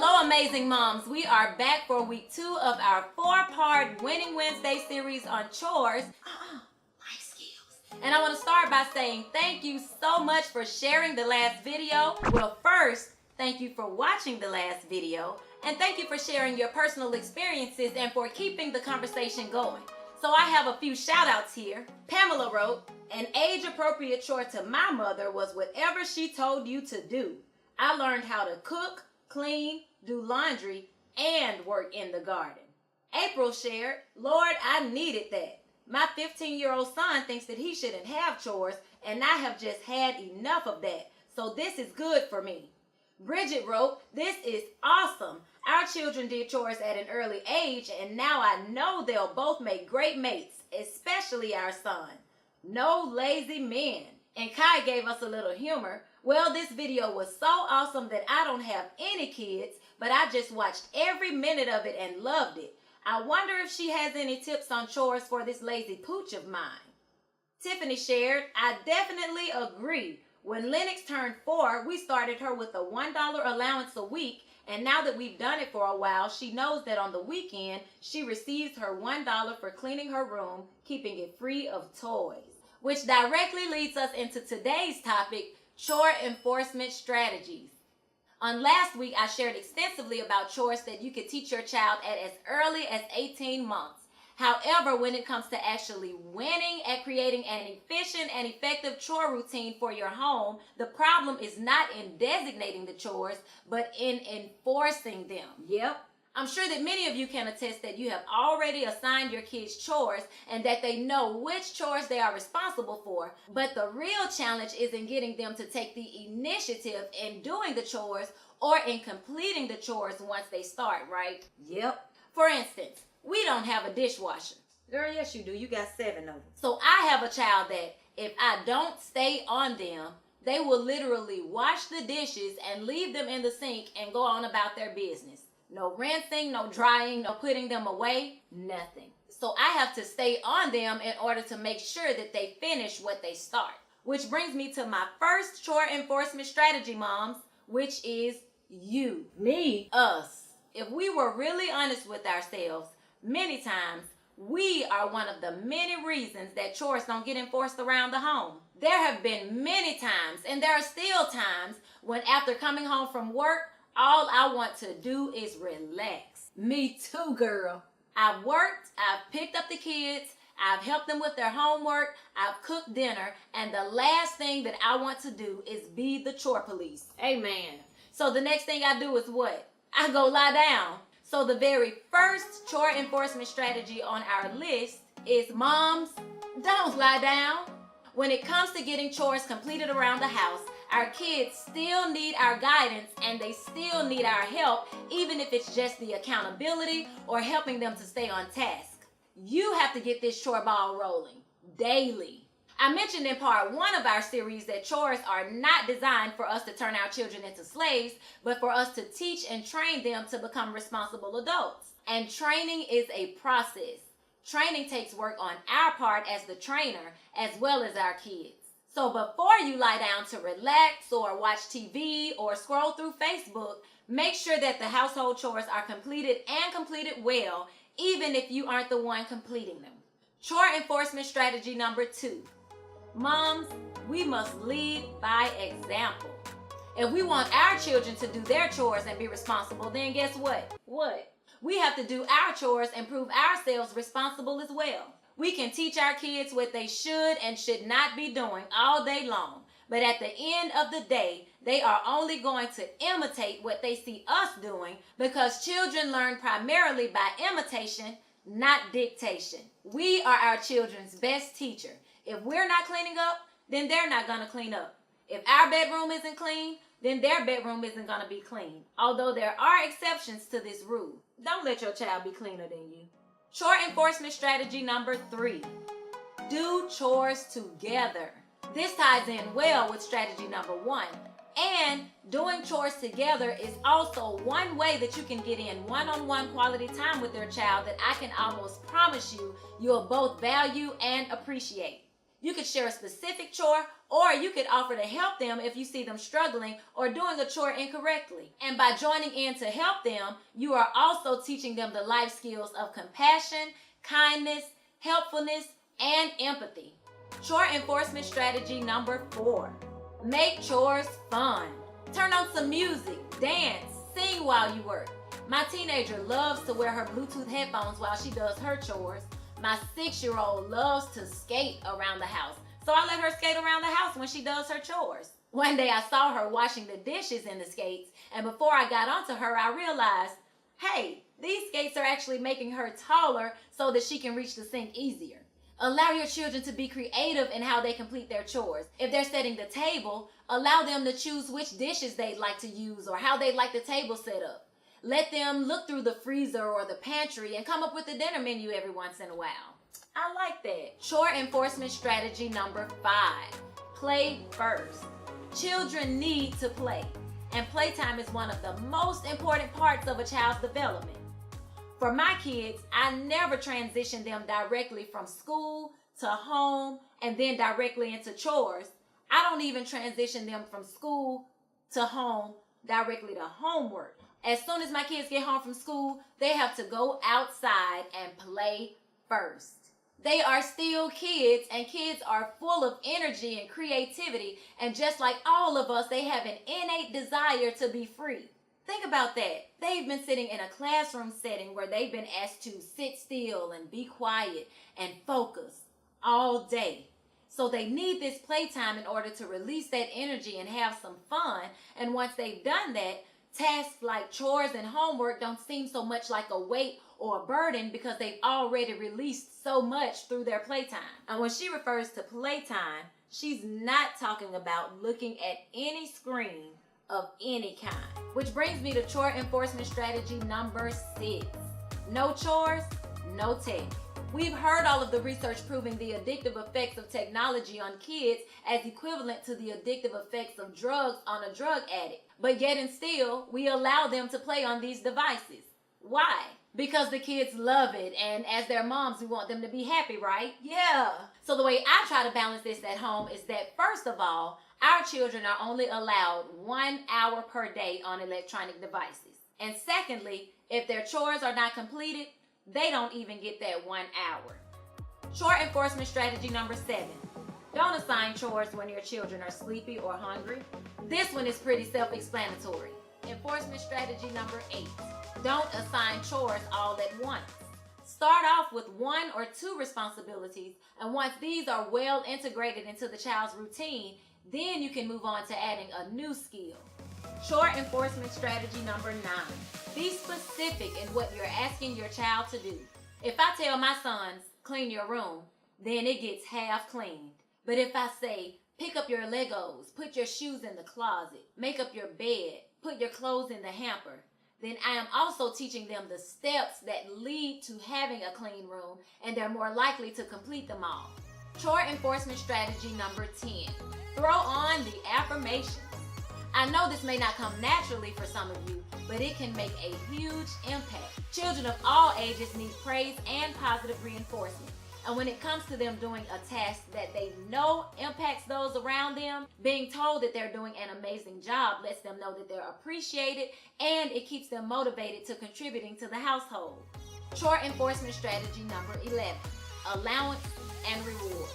Hello, amazing moms. We are back for week 2 of our 4-part Winning Wednesday series on chores. Life skills. And I want to start by saying thank you so much for sharing the last video. Well, first, thank you for watching the last video. And thank you for sharing your personal experiences and for keeping the conversation going. So I have a few shout outs here. Pamela wrote, an age-appropriate chore to my mother was whatever she told you to do. I learned how to cook, clean, do laundry, and work in the garden. April shared, Lord, I needed that. My 15-year-old son thinks that he shouldn't have chores, and I have just had enough of that. So this is good for me. Bridget wrote, this is awesome. Our children did chores at an early age, and now I know they'll both make great mates, especially our son. No lazy men. And Kai gave us a little humor. Well, this video was so awesome that I don't have any kids, but I just watched every minute of it and loved it. I wonder if she has any tips on chores for this lazy pooch of mine. Tiffany shared, I definitely agree. When Lennox turned 4, we started her with a $1 allowance a week, and now that we've done it for a while, she knows that on the weekend, she receives her $1 for cleaning her room, keeping it free of toys. Which directly leads us into today's topic, chore enforcement strategies. On last week, I shared extensively about chores that you could teach your child at as early as 18 months. However, when it comes to actually winning at creating an efficient and effective chore routine for your home, the problem is not in designating the chores, but in enforcing them. Yep. I'm sure that many of you can attest that you have already assigned your kids chores and that they know which chores they are responsible for. But the real challenge is in getting them to take the initiative in doing the chores or in completing the chores once they start, right? Yep. For instance, we don't have a dishwasher. Girl, yes you do. You got 7 of them. So I have a child that if I don't stay on them, they will literally wash the dishes and leave them in the sink and go on about their business. No rinsing, no drying, no putting them away, nothing. So I have to stay on them in order to make sure that they finish what they start. Which brings me to my first chore enforcement strategy, moms, which is you. Me. Us. If we were really honest with ourselves, many times we are one of the many reasons that chores don't get enforced around the home. There have been many times, and there are still times, when after coming home from work, all I want to do is relax. Me too, girl. I've worked, I've picked up the kids, I've helped them with their homework, I've cooked dinner, and the last thing that I want to do is be the chore police. Amen. So the next thing I do is what? I go lie down. So the very first chore enforcement strategy on our list is, moms, don't lie down. When it comes to getting chores completed around the house, our kids still need our guidance and they still need our help, even if it's just the accountability or helping them to stay on task. You have to get this chore ball rolling daily. I mentioned in part 1 of our series that chores are not designed for us to turn our children into slaves, but for us to teach and train them to become responsible adults. And training is a process. Training takes work on our part as the trainer, as well as our kids. So before you lie down to relax or watch TV or scroll through Facebook, make sure that the household chores are completed and completed well, even if you aren't the one completing them. Chore enforcement strategy number 2. Moms, we must lead by example. If we want our children to do their chores and be responsible, then guess what? What? We have to do our chores and prove ourselves responsible as well. We can teach our kids what they should and should not be doing all day long. But at the end of the day, they are only going to imitate what they see us doing, because children learn primarily by imitation, not dictation. We are our children's best teacher. If we're not cleaning up, then they're not going to clean up. If our bedroom isn't clean, then their bedroom isn't going to be clean. Although there are exceptions to this rule. Don't let your child be cleaner than you. Chore enforcement strategy number 3. Do chores together. This ties in well with strategy number 1. And doing chores together is also one way that you can get in one-on-one quality time with your child that I can almost promise you you'll both value and appreciate. You could share a specific chore, or you could offer to help them if you see them struggling or doing a chore incorrectly. And by joining in to help them, you are also teaching them the life skills of compassion, kindness, helpfulness, and empathy. Chore enforcement strategy number 4. Make chores fun. Turn on some music, dance, sing while you work. My teenager loves to wear her Bluetooth headphones while she does her chores. My 6-year-old loves to skate around the house, so I let her skate around the house when she does her chores. One day I saw her washing the dishes in the skates, and before I got onto her, I realized, hey, these skates are actually making her taller so that she can reach the sink easier. Allow your children to be creative in how they complete their chores. If they're setting the table, allow them to choose which dishes they'd like to use or how they'd like the table set up. Let them look through the freezer or the pantry and come up with a dinner menu every once in a while. I like that. Chore enforcement strategy number 5. Play first. Children need to play, and playtime is one of the most important parts of a child's development. For my kids, I never transition them directly from school to home and then directly into chores. I don't even transition them from school to home directly to homework. As soon as my kids get home from school, they have to go outside and play first. They are still kids, and kids are full of energy and creativity, and just like all of us, they have an innate desire to be free. Think about that. They've been sitting in a classroom setting where they've been asked to sit still and be quiet and focus all day. So they need this playtime in order to release that energy and have some fun. And once they've done that, tasks like chores and homework don't seem so much like a weight or a burden because they've already released so much through their playtime. And when she refers to playtime, she's not talking about looking at any screen of any kind. Which brings me to chore enforcement strategy number 6. No chores, no tech. We've heard all of the research proving the addictive effects of technology on kids as equivalent to the addictive effects of drugs on a drug addict. But yet and still, we allow them to play on these devices. Why? Because the kids love it, and as their moms, we want them to be happy, right? Yeah. So the way I try to balance this at home is that, first of all, our children are only allowed 1 hour per day on electronic devices. And secondly, if their chores are not completed, they don't even get that 1 hour. Chore enforcement strategy number 7. Don't assign chores when your children are sleepy or hungry. This one is pretty self-explanatory. Enforcement strategy number 8. Don't assign chores all at once. Start off with 1 or 2 responsibilities, and once these are well integrated into the child's routine, then you can move on to adding a new skill. Chore enforcement strategy number 9. Be specific in what you're asking your child to do. If I tell my sons, clean your room, then it gets half cleaned. But if I say, pick up your Legos, put your shoes in the closet, make up your bed, put your clothes in the hamper, then I am also teaching them the steps that lead to having a clean room, and they're more likely to complete them all. Chore enforcement strategy number 10. Throw on the affirmations. I know this may not come naturally for some of you, but it can make a huge impact. Children of all ages need praise and positive reinforcement. And when it comes to them doing a task that they know impacts those around them, being told that they're doing an amazing job lets them know that they're appreciated, and it keeps them motivated to contributing to the household. Chore enforcement strategy number 11. Allowance and reward.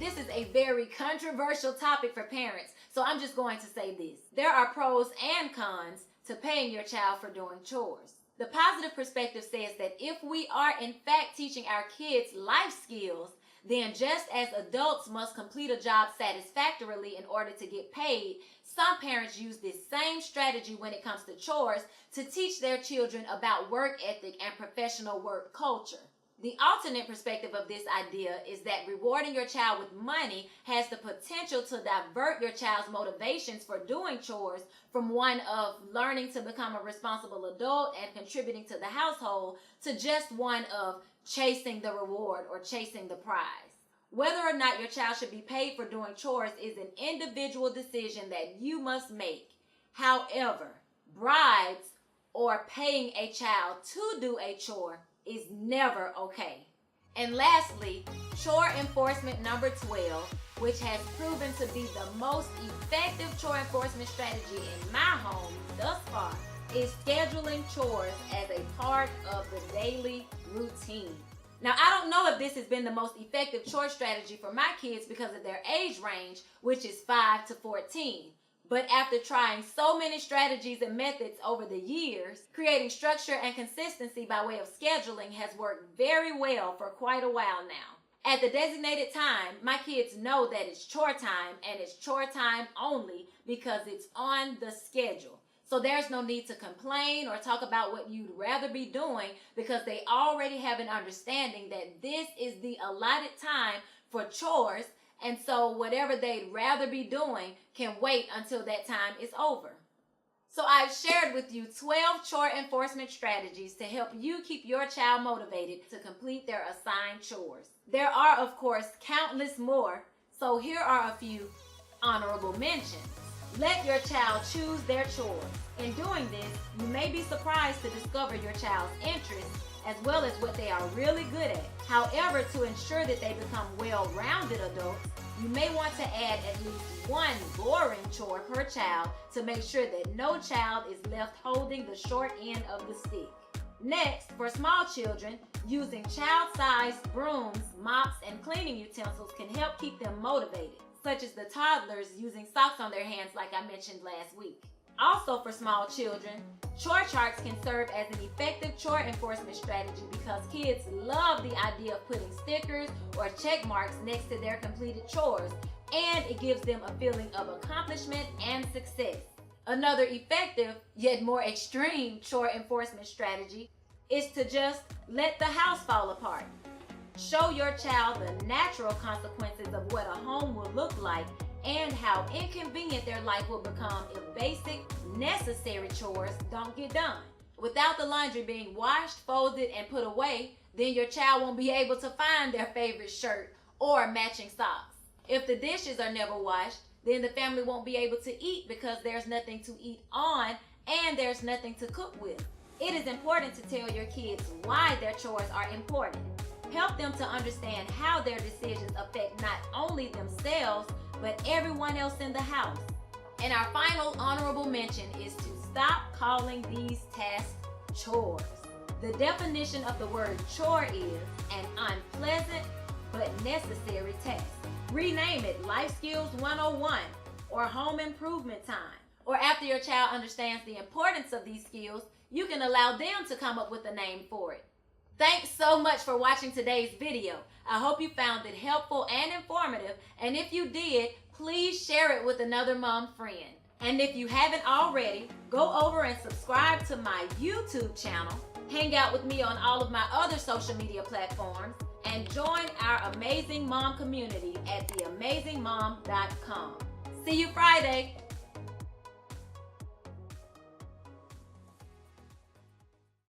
This is a very controversial topic for parents, so I'm just going to say this. There are pros and cons to paying your child for doing chores. The positive perspective says that if we are in fact teaching our kids life skills, then just as adults must complete a job satisfactorily in order to get paid, some parents use this same strategy when it comes to chores to teach their children about work ethic and professional work culture. The alternate perspective of this idea is that rewarding your child with money has the potential to divert your child's motivations for doing chores from one of learning to become a responsible adult and contributing to the household to just one of chasing the reward or chasing the prize. Whether or not your child should be paid for doing chores is an individual decision that you must make. However, bribes or paying a child to do a chore is never okay. And lastly, chore enforcement number 12, which has proven to be the most effective chore enforcement strategy in my home thus far, is scheduling chores as a part of the daily routine. Now, I don't know if this has been the most effective chore strategy for my kids because of their age range, which is 5 to 14. But after trying so many strategies and methods over the years, creating structure and consistency by way of scheduling has worked very well for quite a while now. At the designated time, my kids know that it's chore time, and it's chore time only because it's on the schedule. So there's no need to complain or talk about what you'd rather be doing because they already have an understanding that this is the allotted time for chores, and so whatever they'd rather be doing can wait until that time is over. So I've shared with you 12 chore enforcement strategies to help you keep your child motivated to complete their assigned chores. There are, of course, countless more, so here are a few honorable mentions. Let your child choose their chores. In doing this, you may be surprised to discover your child's interests as well as what they are really good at. However, to ensure that they become well-rounded adults, you may want to add at least one boring chore per child to make sure that no child is left holding the short end of the stick. Next, for small children, using child-sized brooms, mops, and cleaning utensils can help keep them motivated, such as the toddlers using socks on their hands like I mentioned last week. Also for small children, chore charts can serve as an effective chore enforcement strategy because kids love the idea of putting stickers or check marks next to their completed chores, and it gives them a feeling of accomplishment and success. Another effective, yet more extreme chore enforcement strategy is to just let the house fall apart. Show your child the natural consequences of what a home will look like and how inconvenient their life will become if basic, necessary chores don't get done. Without the laundry being washed, folded, and put away, then your child won't be able to find their favorite shirt or matching socks. If the dishes are never washed, then the family won't be able to eat because there's nothing to eat on and there's nothing to cook with. It is important to tell your kids why their chores are important. Help them to understand how their decisions affect not only themselves, but everyone else in the house. And our final honorable mention is to stop calling these tasks chores. The definition of the word chore is an unpleasant but necessary task. Rename it Life Skills 101 or Home Improvement Time. Or after your child understands the importance of these skills, you can allow them to come up with a name for it. Thanks so much for watching today's video. I hope you found it helpful and informative, and if you did, please share it with another mom friend. And if you haven't already, go over and subscribe to my YouTube channel, hang out with me on all of my other social media platforms, and join our amazing mom community at theamazingmom.com. See you Friday.